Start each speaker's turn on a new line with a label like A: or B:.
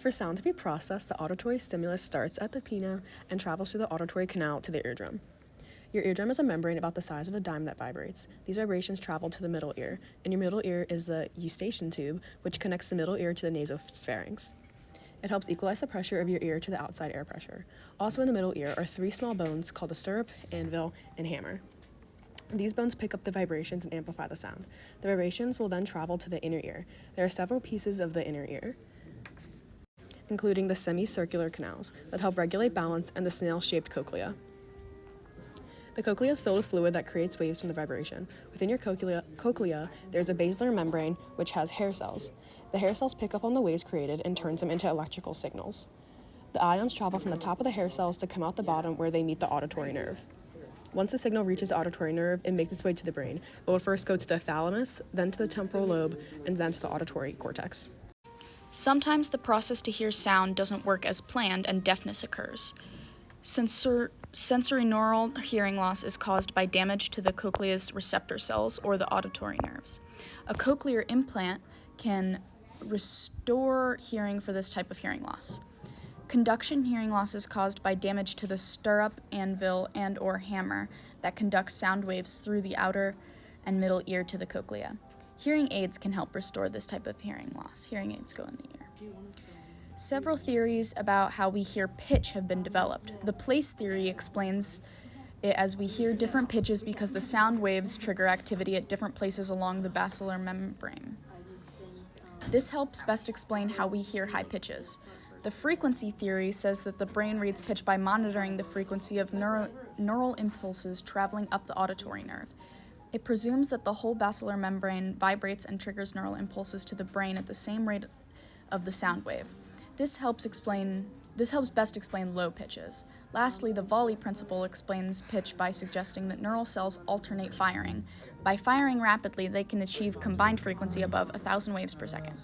A: For sound to be processed, the auditory stimulus starts at the pinna and travels through the auditory canal to the eardrum. Your eardrum is a membrane about the size of a dime that vibrates. These vibrations travel to the middle ear, and your middle ear is the eustachian tube, which connects the middle ear to the nasopharynx. It helps equalize the pressure of your ear to the outside air pressure. Also in the middle ear are three small bones called the stirrup, anvil, and hammer. These bones pick up the vibrations and amplify the sound. The vibrations will then travel to the inner ear. There are several pieces of the inner ear, including the semicircular canals that help regulate balance and the snail-shaped cochlea. The cochlea is filled with fluid that creates waves from the vibration. Within your cochlea, there's a basilar membrane which has hair cells. The hair cells pick up on the waves created and turns them into electrical signals. The ions travel from the top of the hair cells to come out the bottom where they meet the auditory nerve. Once the signal reaches the auditory nerve, it makes its way to the brain. It will first go to the thalamus, then to the temporal lobe, and then to the auditory cortex.
B: Sometimes the process to hear sound doesn't work as planned and deafness occurs. Sensorineural hearing loss is caused by damage to the cochlea's receptor cells or the auditory nerves. A cochlear implant can restore hearing for this type of hearing loss. Conduction hearing loss is caused by damage to the stirrup, anvil, and/or hammer that conducts sound waves through the outer and middle ear to the cochlea. Hearing aids can help restore this type of hearing loss. Hearing aids go in the ear. Several theories about how we hear pitch have been developed. The place theory explains it as we hear different pitches because the sound waves trigger activity at different places along the basilar membrane. This helps best explain how we hear high pitches. The frequency theory says that the brain reads pitch by monitoring the frequency of neural impulses traveling up the auditory nerve. It presumes that the whole basilar membrane vibrates and triggers neural impulses to the brain at the same rate of the sound wave. This helps best explain low pitches. Lastly, the volley principle explains pitch by suggesting that neural cells alternate firing. By firing rapidly, they can achieve combined frequency above 1,000 waves per second.